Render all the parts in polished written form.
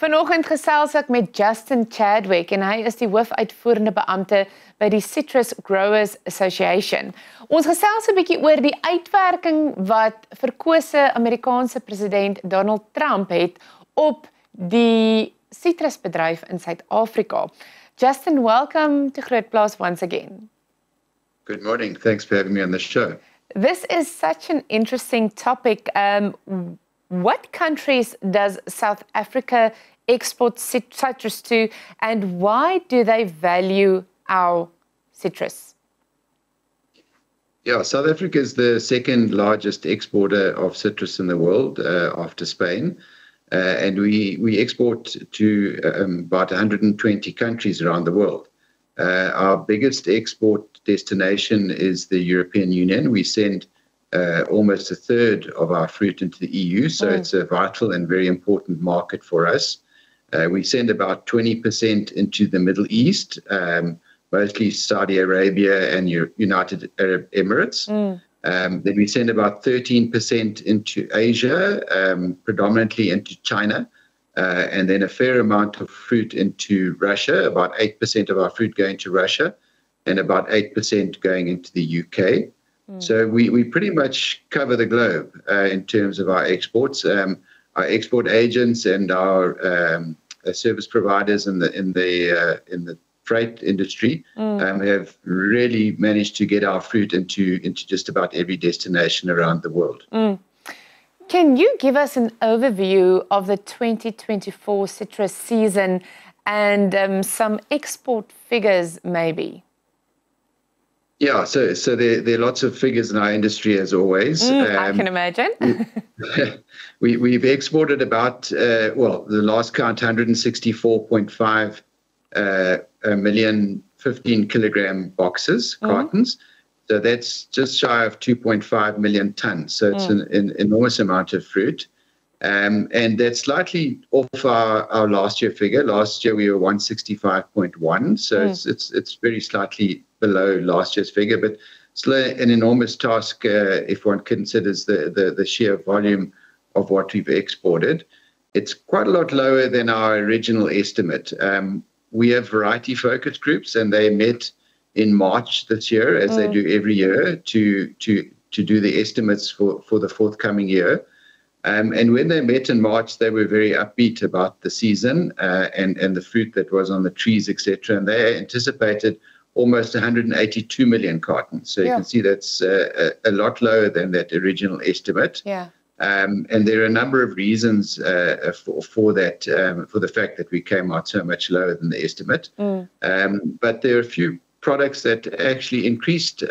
Vanoggend gesels ek met Justin Chadwick en hy is die Hoof Uitvoerende Beampte by die Citrus Growers Association. Ons gesels 'n bietjie oor die uitwerking wat verkose Amerikaanse president Donald Trump het op die sitrusbedryf in Suid-Afrika. Justin, welcome to GROOTplaas once again. Good morning. Thanks for having me on the show. This is such an interesting topic. What countries does South Africa export citrus to, and why do they value our citrus? Yeah, South Africa is the second largest exporter of citrus in the world after Spain. And we export to about 120 countries around the world. Our biggest export destination is the European Union. We send almost a third of our fruit into the EU, so it's a vital and very important market for us. We send about 20% into the Middle East, mostly Saudi Arabia and United Arab Emirates. Then we send about 13% into Asia, predominantly into China, and then a fair amount of fruit into Russia, about 8% of our fruit going to Russia, and about 8% going into the UK. So we pretty much cover the globe in terms of our exports. Our export agents and our service providers in the freight industry have really managed to get our fruit into just about every destination around the world. Can you give us an overview of the 2024 citrus season and some export figures maybe? Yeah, so there are lots of figures in our industry as always. I can imagine. We've exported about, the last count, 164.5 million 15-kilogram boxes, cartons. So that's just shy of 2.5 million tons. So it's an enormous amount of fruit. And that's slightly off our last year figure. Last year we were 165.1. So it's very slightly below last year's figure, but still an enormous task if one considers the sheer volume of what we've exported. It's quite a lot lower than our original estimate. We have variety focus groups, and they met in March this year, as they do every year, to do the estimates for the forthcoming year. And when they met in March, they were very upbeat about the season and the fruit that was on the trees, etc. And they anticipated almost 182 million cartons. So you can see that's a lot lower than that original estimate. And there are a number of reasons for that, for the fact that we came out so much lower than the estimate. But there are a few products that actually increased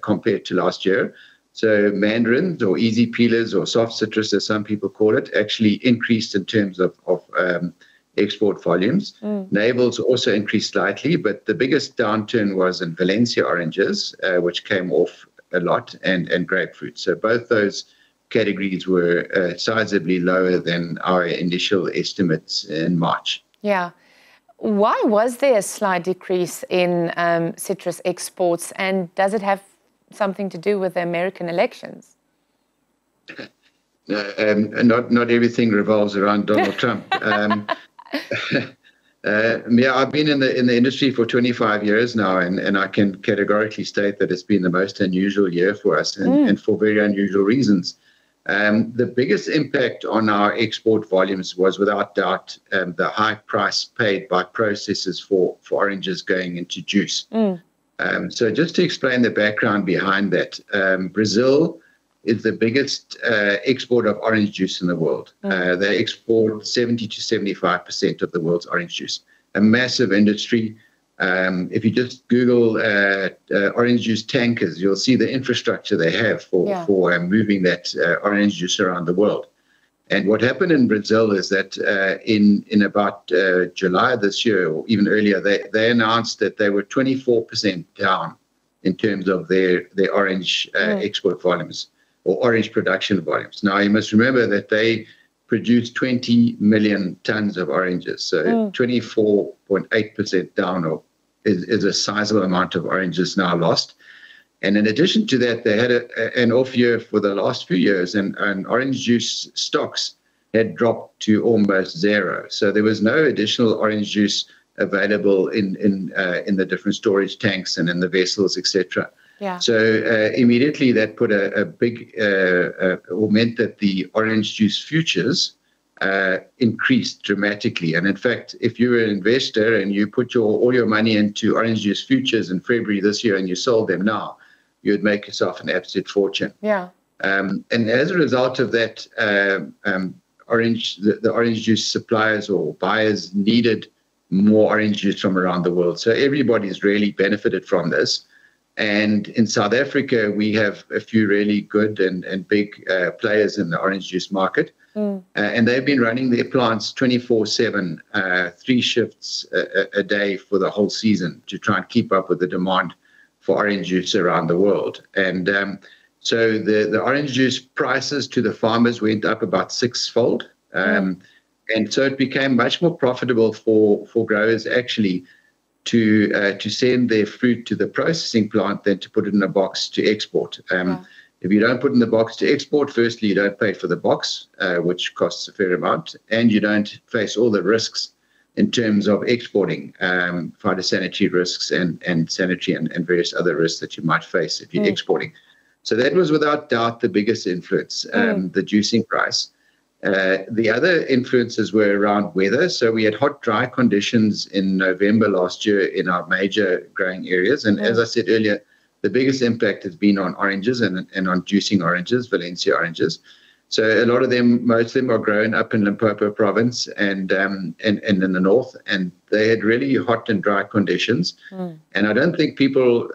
compared to last year. So mandarins or easy peelers or soft citrus, as some people call it, actually increased in terms of export volumes. Navels also increased slightly, but the biggest downturn was in Valencia oranges, which came off a lot, and grapefruit. So both those categories were sizably lower than our initial estimates in March. Yeah. Why was there a slight decrease in citrus exports, and does it have something to do with the American elections? Not everything revolves around Donald Trump. I've been in the industry for 25 years now, and I can categorically state that it's been the most unusual year for us, and for very unusual reasons. The biggest impact on our export volumes was without doubt the high price paid by processors for oranges going into juice. So just to explain the background behind that, Brazil is the biggest exporter of orange juice in the world. They export 70 to 75% of the world's orange juice. A massive industry. If you just Google orange juice tankers, you'll see the infrastructure they have for moving that orange juice around the world. And what happened in Brazil is that in about July this year, or even earlier, they announced that they were 24% down in terms of their orange export volumes or orange production volumes. Now, you must remember that they produced 20 million tons of oranges. So 24.8% down is a sizable amount of oranges now lost. And in addition to that, they had an off year for the last few years, and orange juice stocks had dropped to almost zero. So there was no additional orange juice available in the different storage tanks and in the vessels, etc. Yeah. So immediately that put a big, or meant that the orange juice futures increased dramatically. And in fact, if you were an investor and you put all your money into orange juice futures in February this year and you sold them now, you would make yourself an absolute fortune. Yeah. And as a result of that, the orange juice suppliers or buyers needed more orange juice from around the world. So everybody's really benefited from this. And in South Africa, we have a few really good and big players in the orange juice market. And they've been running their plants 24/7, 3 shifts a day for the whole season to try and keep up with the demand for orange juice around the world. And so the orange juice prices to the farmers went up about 6-fold. And so it became much more profitable for growers actually to send their fruit to the processing plant than to put it in a box to export. If you don't put it in the box to export, firstly, you don't pay for the box, which costs a fair amount, and you don't face all the risks in terms of exporting, phytosanitary risks and sanitary and various other risks that you might face if you're exporting. So that was without doubt the biggest influence, the juicing price. The other influences were around weather. So we had hot, dry conditions in November last year in our major growing areas. And as I said earlier, the biggest impact has been on oranges and on juicing oranges, Valencia oranges. So a lot of them, most of them are grown up in Limpopo province and in the north, and they had really hot and dry conditions. And I don't think people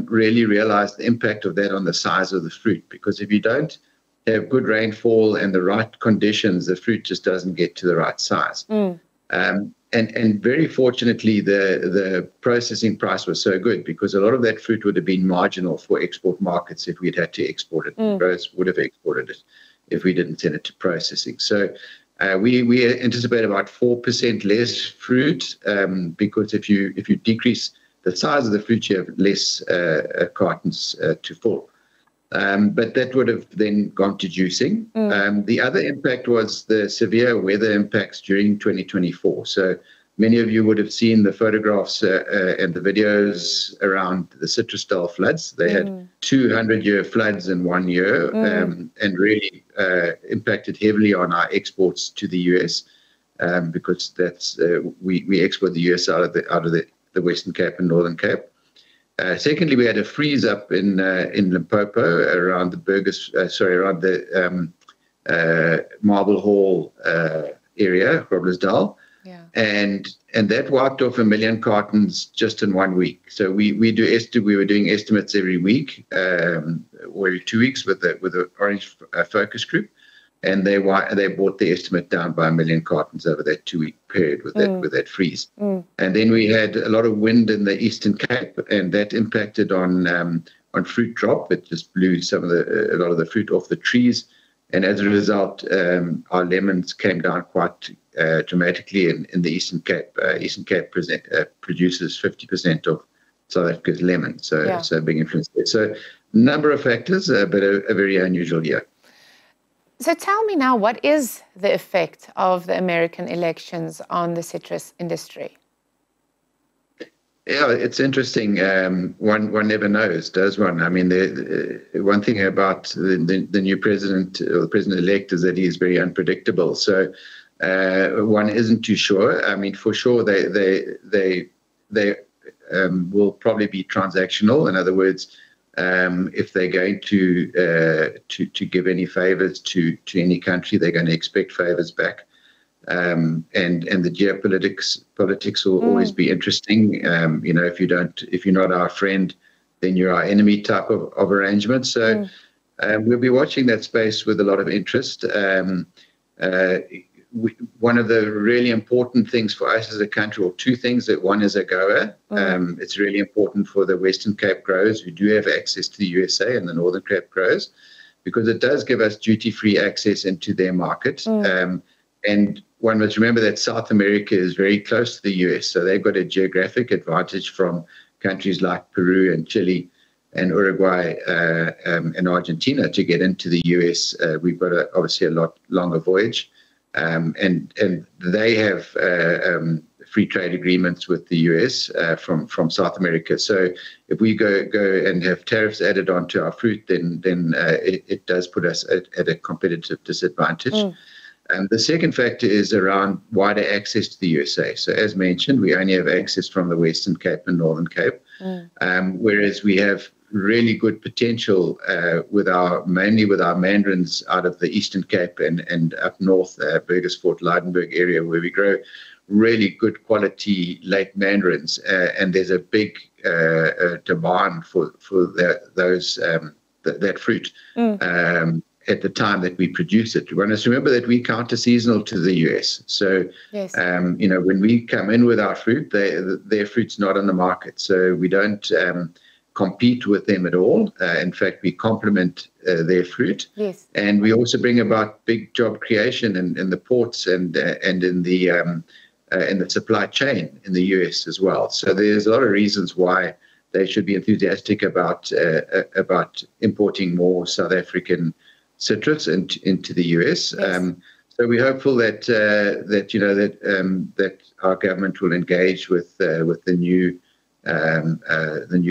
really realize the impact of that on the size of the fruit, because if you don't have good rainfall and the right conditions, the fruit just doesn't get to the right size. And very fortunately, the processing price was so good, because a lot of that fruit would have been marginal for export markets if we'd had to export it. Growers would have exported it if we didn't send it to processing. So we anticipate about 4% less fruit, because if you decrease the size of the fruit, you have less cartons to fill. But that would have then gone to juicing. The other impact was the severe weather impacts during 2024. So many of you would have seen the photographs and the videos around the citrus floods. They had 200-year floods in 1 year, and really impacted heavily on our exports to the US, because that's we export the US out of the Western Cape and Northern Cape. Secondly, we had a freeze up in Limpopo around around the Marble Hall area, Groblersdal. And that wiped off 1 million cartons just in 1 week. So we were doing estimates every week, or every 2 weeks with the Orange Focus Group, and they brought the estimate down by 1 million cartons over that 2-week period with that freeze. And then we had a lot of wind in the Eastern Cape, and that impacted on fruit drop. It just blew a lot of the fruit off the trees, and as a result, our lemons came down quite dramatically in the Eastern Cape. Eastern Cape produces 50% of South Africa's lemon, so a big influence there. So a number of factors, but a very unusual year. So tell me now, what is the effect of the American elections on the citrus industry? Yeah, it's interesting. One never knows, does one? I mean, one thing about the new president, or the president-elect, is that he is very unpredictable. So one isn't too sure. I mean, for sure, they will probably be transactional. In other words, if they're going to give any favors to any country, they're going to expect favors back. And the politics will always be interesting. If you're not our friend, then you're our enemy type of arrangement. So we'll be watching that space with a lot of interest. One of the really important things for us as a country, or two things, that one is AGOA. It's really important for the Western Cape growers who do have access to the USA and the Northern Cape growers, because it does give us duty-free access into their market. And one must remember that South America is very close to the US, so they've got a geographic advantage from countries like Peru and Chile and Uruguay and Argentina to get into the US. We've got obviously a lot longer voyage. and they have free trade agreements with the US from South America. So if we go and have tariffs added onto our fruit, then it does put us at a competitive disadvantage. The second factor is around wider access to the USA. So as mentioned, we only have access from the Western Cape and Northern Cape, whereas we have really good potential mainly with our mandarins out of the Eastern Cape and up north, Burgersfort, Lydenburg area, where we grow really good quality late mandarins, and there's a big demand for that fruit at the time that we produce it. We must remember that we counter seasonal to the US. So, yes. When we come in with our fruit, their fruit's not on the market. So we don't compete with them at all. In fact, we complement their fruit. Yes. And we also bring about big job creation in the ports and in the supply chain in the US as well. So there's a lot of reasons why they should be enthusiastic about importing more South African citrus into the US. Yes. So we're hopeful that our government will engage with the new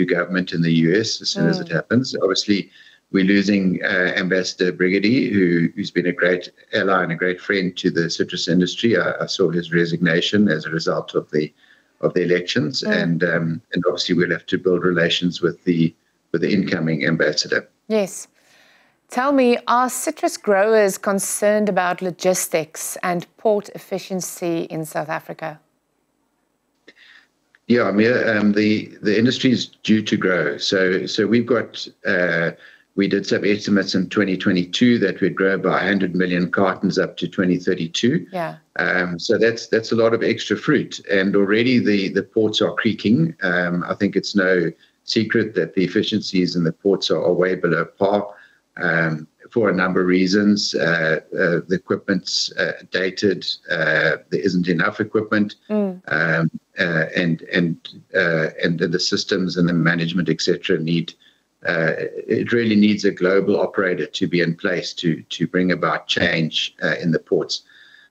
government in the US as soon as it happens. Obviously, we're losing Ambassador Brigady, who's been a great ally and a great friend to the citrus industry. I saw his resignation as a result of the elections, and obviously we'll have to build relations with the incoming ambassador. Yes. Tell me, are citrus growers concerned about logistics and port efficiency in South Africa? Yeah, the industry is due to grow. So we've got we did some estimates in 2022 that we'd grow by 100 million cartons up to 2032. Yeah. So that's a lot of extra fruit, and already the ports are creaking. I think it's no secret that the efficiencies in the ports are way below par. For a number of reasons. The equipment's dated. There isn't enough equipment, and the systems and the management, etc. It really needs a global operator to be in place to bring about change in the ports.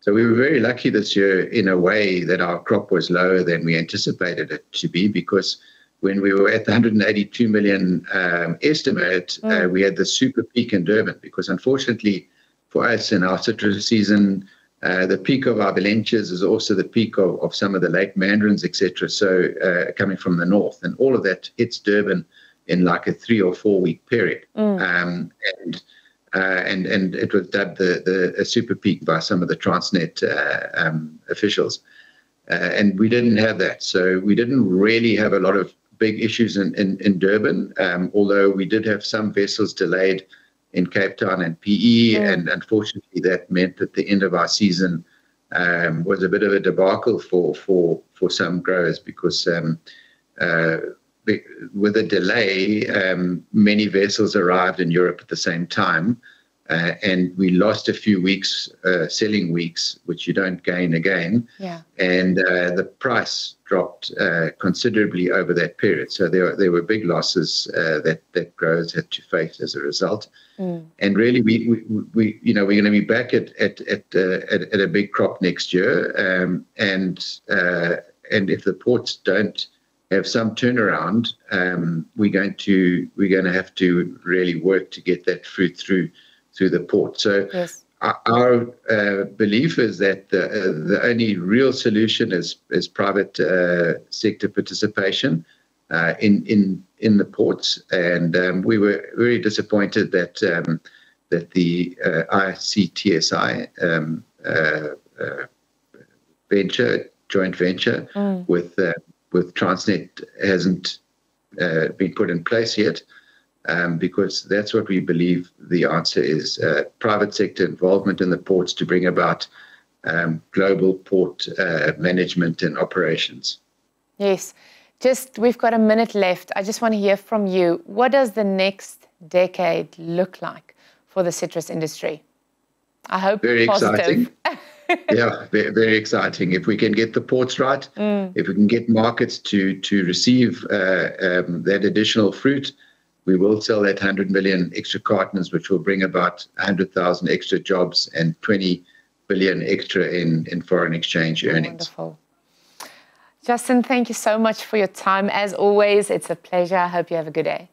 So we were very lucky this year in a way that our crop was lower than we anticipated it to be, because when we were at the 182 million estimate, we had the super peak in Durban, because unfortunately for us in our citrus season, the peak of our Valencias is also the peak of some of the late mandarins, etc. So coming from the north, and all of that hits Durban in like a 3 or 4 week period. And it was dubbed a super peak by some of the Transnet officials. And we didn't have that. So we didn't really have a lot of big issues in Durban, although we did have some vessels delayed in Cape Town and PE, and unfortunately that meant that the end of our season was a bit of a debacle for some growers, because with a delay, many vessels arrived in Europe at the same time, and we lost a few weeks, selling weeks, which you don't gain again. Yeah. And the price dropped considerably over that period. So there were big losses that growers had to face as a result. And really, we're going to be back at a big crop next year. And if the ports don't have some turnaround, we're going to have to really work to get that fruit through the port. So yes. Our belief is that the only real solution is private sector participation in the ports, and we were very disappointed that the ICTSI joint venture with Transnet hasn't been put in place yet. Because that's what we believe the answer is, private sector involvement in the ports to bring about global port management and operations. Yes. We've got a minute left. I just want to hear from you. What does the next decade look like for the citrus industry? I hope very positive. Exciting. Yeah, very, very exciting. If we can get the ports right, if we can get markets to receive that additional fruit, we will sell that 100 million extra cartons, which will bring about 100,000 extra jobs and 20 billion extra in foreign exchange earnings. Wonderful. Justin, thank you so much for your time. As always, it's a pleasure. I hope you have a good day.